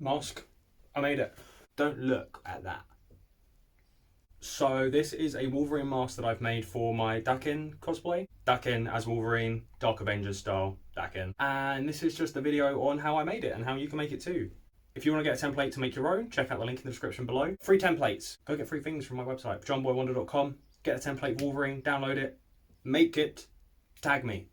mask. I made it. Don't look at that. So this is a Wolverine mask that I've made for my Dakin cosplay. Dakin as Wolverine, Dark Avengers style Dakin. And this is just a video on how I made it and how you can make it too. If you want to get a template to make your own, check out the link in the description below. Free templates. Go get free things from my website, johnboywonder.com. Get a template Wolverine, download it, make it, tag me.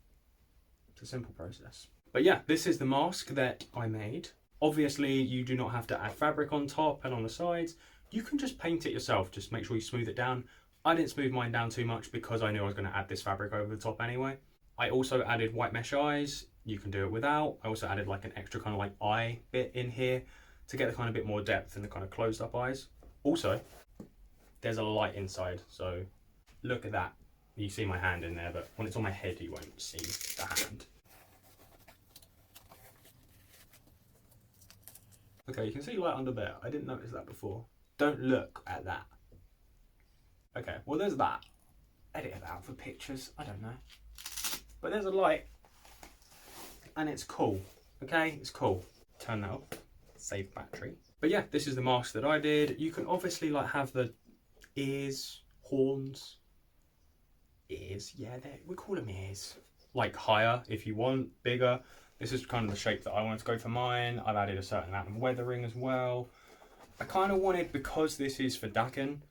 It's a simple process. But yeah, this is the mask that I made. Obviously, you do not have to add fabric on top and on the sides. You can just paint it yourself. Just make sure you smooth it down. I didn't smooth mine down too much because I knew I was going to add this fabric over the top anyway. I also added white mesh eyes. You can do it without. I also added like an extra kind of like eye bit in here to get the kind of bit more depth in the kind of closed up eyes. Also, there's a light inside. So look at that. You see my hand in there, but when it's on my head, you won't see the hand. Okay, you can see light under there. I didn't notice that before. Don't look at that. Okay, well there's that. Edit it out for pictures, I don't know. But there's a light and it's cool, okay? It's cool. Turn that off, save battery. But yeah, this is the mask that I did. You can obviously like have the ears, horns, ears, yeah, we call them ears. Like higher if you want, bigger. This is kind of the shape that I wanted to go for mine. I've added a certain amount of weathering as well. I kind of wanted, because this is for Dakin,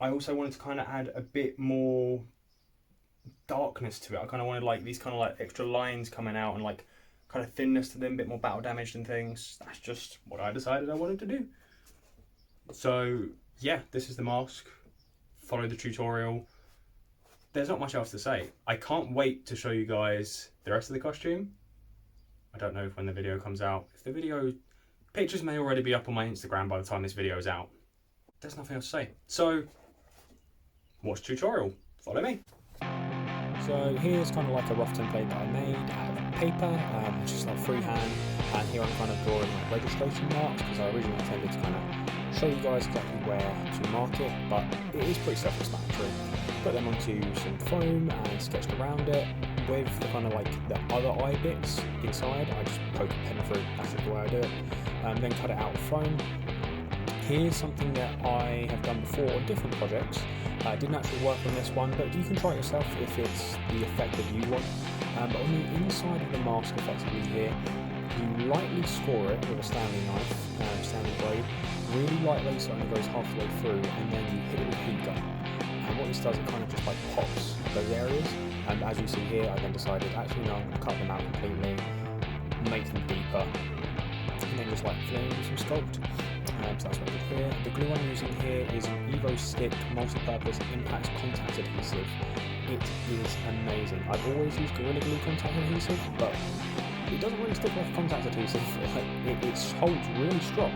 I also wanted to kind of add a bit more darkness to it. I kind of wanted like these kind of like extra lines coming out and like kind of thinness to them, a bit more battle damaged and things. That's just what I decided I wanted to do. So yeah, this is the mask. Follow the tutorial. There's not much else to say. I can't wait to show you guys the rest of the costume. I don't know if when the video comes out. If the video... Pictures may already be up on my Instagram by the time this video is out. There's nothing else to say. So, watch the tutorial. Follow me. So here's kind of like a rough template that I made out of paper, just like freehand. And here I'm kind of drawing like registration marks because I originally intended to kind of show you guys exactly where to mark it, but it is pretty self-explanatory. Put them onto some foam and sketched around it with the kind of like the other eye bits inside. I just poke a pen through, that's just the way I do it. Then cut it out of foam. Here's something that I have done before on different projects. I didn't actually work on this one, but you can try it yourself if it's the effect that you want. But on the inside of the mask, effectively here, you lightly score it with a Stanley knife, Stanley blade, really lightly so it only goes half the way through, and then you hit it with a heat gun. And what this does, it kind of just like pops those areas. And as you see here, I then decided, actually no, I'm going to cut them out completely, make them deeper, and then just like fill in some sculpt. So that's what I did here. The glue I'm using here is an Evo Stick multi-purpose impact contact adhesive. It is amazing. I've always used Gorilla Glue contact adhesive, but it doesn't really stick like contact adhesive. It holds really strong,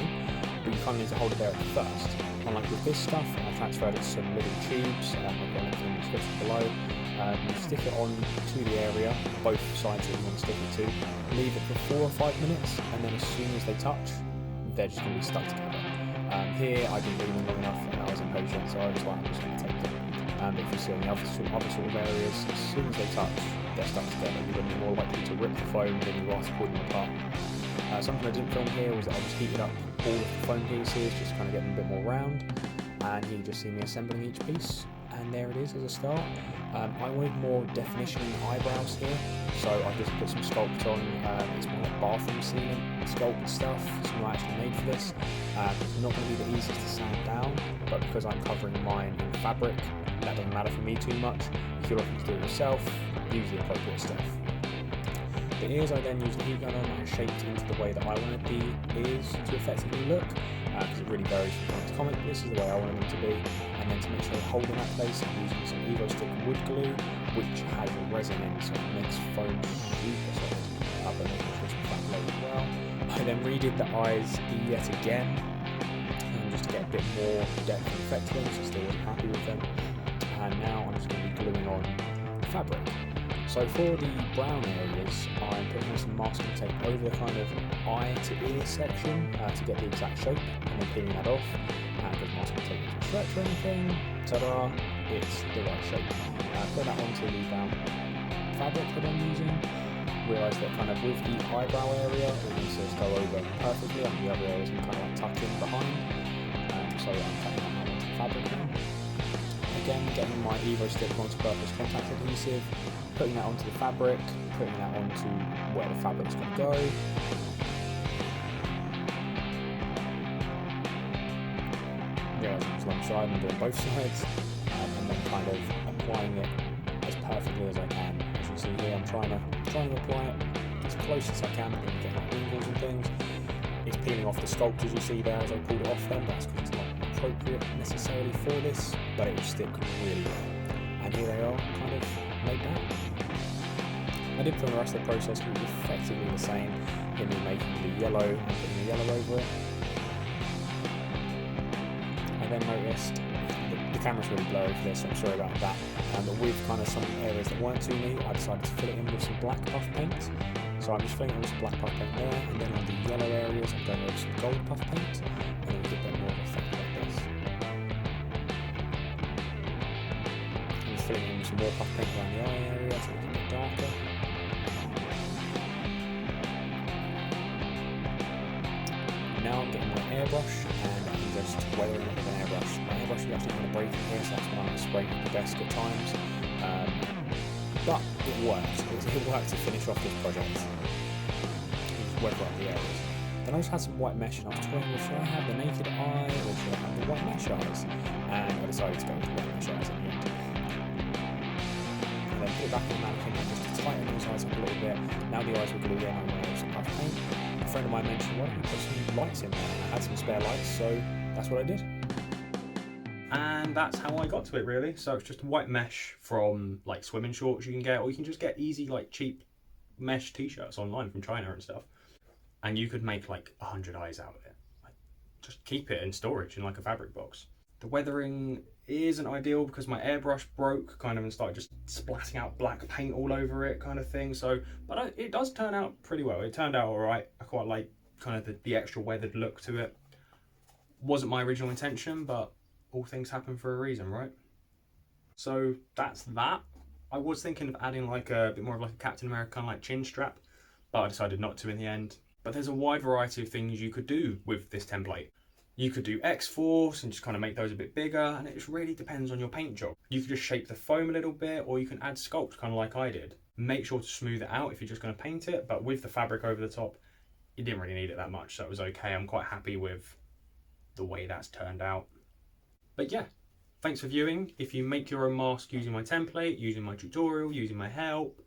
but you kind of need to hold it there at first. Unlike with this stuff, I transferred it to some little tubes. I've got it in the description below. You stick it on to the area, both sides that you want to stick it to. Leave it for 4 or 5 minutes, and then as soon as they touch, they're just going to be stuck together. Here I didn't leave them long enough and I was impatient, so I was like, I'm just going to take it. If you see on the other sort of areas, as soon as they touch, they're stuck together. You're going to be more likely to rip the foam than you are to pull them apart. Something I didn't film here was that I just heated up all of the foam pieces, just kind of get them a bit more round. And here you just see me assembling each piece. And there it is as a start. I wanted more definition in the eyebrows here, so I've just put some sculpt on. It's more like bathroom ceiling sculpt stuff. It's not actually made for this. It's not going to be the easiest to sand down, but because I'm covering mine in fabric, that doesn't matter for me too much. If you're looking to do it yourself, use the appropriate stuff. The ears I then used a heat gun on and shaped into the way that I wanted the ears to effectively look, because it really varies from comic to comic, but this is the way I wanted them to be. And then to make sure they hold in that place, I'm using some Evo Stick wood glue, which has resin in, so it makes foam super solid. But then push some flat glue as well. I then redid the eyes yet again, just to get a bit more depth and effect to them, so I still wasn't happy with them. And now I'm just going to be gluing on fabric. So for the brown areas, I'm putting some masking tape over the kind of eye to ear section to get the exact shape, and then peeling that off. And because masking tape doesn't stretch or anything, ta-da, it's the right shape. Put that onto the brown fabric that I'm using. realised that kind of with the eyebrow area, it needs to go over perfectly, and the other areas can kind of like tuck in behind. So I'm cutting that out onto the fabric now. Again, getting my Evo Stick multi-purpose contact adhesive, putting that onto the fabric, putting that onto where the fabric's going to go. Realising it's one side and doing both sides, and then kind of applying it as perfectly as I can. As you see here, I'm trying to apply it as close as I can, but then getting like wrinkles and things. It's peeling off the sculpt as you see there as I pulled it off then, that's because it's not appropriate necessarily for this, but it will stick really well. And here they are, kind of made that. I did film the rest of the process because it was effectively the same in me making the yellow and putting the yellow over it. I then noticed the camera's really blurry for this, so I'm sorry about that. But with kind of some areas that weren't too neat, I decided to fill it in with some black puff paint. So I'm just filling it with some black puff paint there, and then on the yellow areas I'm going with some gold puff paint, and then we get a bit more of an effect like this. I'm just filling in with some more puff paint around the eye area to make it a bit darker. Now I'm getting my airbrush and I'm just weathering it with an airbrush. My airbrush is actually kind of breaking here, so that's when I'm spraying at the desk at times. But it worked. It worked to finish off this project. Just weather up the areas. Then I also had some white mesh and I was toying with, should I have the naked eye or should I have the white mesh eyes? And I decided to go with the white mesh eyes at the end. And then put it back in the mannequin and just to tighten those eyes up a little bit. Now the eyes were glued in, I'm going to some puff paint. A friend of mine mentioned, why don't you put some lights in there? And I had some spare lights, so that's what I did. And that's how I got to it really. So it's just white mesh from like swimming shorts you can get, or you can just get easy like cheap mesh t-shirts online from China and stuff. And you could make like 100 eyes out of it. Like, just keep it in storage in like a fabric box. The weathering isn't ideal because my airbrush broke kind of and started just splatting out black paint all over it kind of thing. So, but it does turn out pretty well. It turned out all right. I quite like kind of the extra weathered look to it. Wasn't my original intention, but all things happen for a reason, right? So that's that. I was thinking of adding like a bit more of like a Captain America kind of like chin strap, but I decided not to in the end. But there's a wide variety of things you could do with this template. You could do X-Force and just kind of make those a bit bigger, and it just really depends on your paint job. You could just shape the foam a little bit, or you can add sculpt kind of like I did. Make sure to smooth it out if you're just going to paint it, but with the fabric over the top, you didn't really need it that much, so it was okay. I'm quite happy with the way that's turned out. But yeah, thanks for viewing. If you make your own mask using my template, using my tutorial, using my help,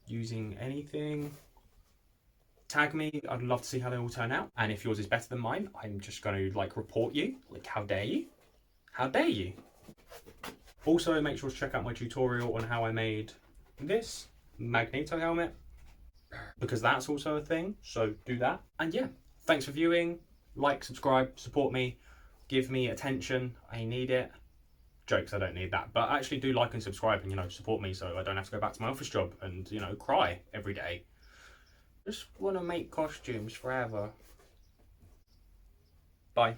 using anything, tag me. I'd love to see how they all turn out. And if yours is better than mine, I'm just going to like report you. Like, how dare you? How dare you? Also, make sure to check out my tutorial on how I made this Magneto helmet, because that's also a thing. So do that. And yeah, thanks for viewing. Like, subscribe, support me. Give me attention, I need it. Jokes, I don't need that. But actually do like and subscribe and, you know, support me so I don't have to go back to my office job and, you know, cry every day. Just want to make costumes forever. Bye.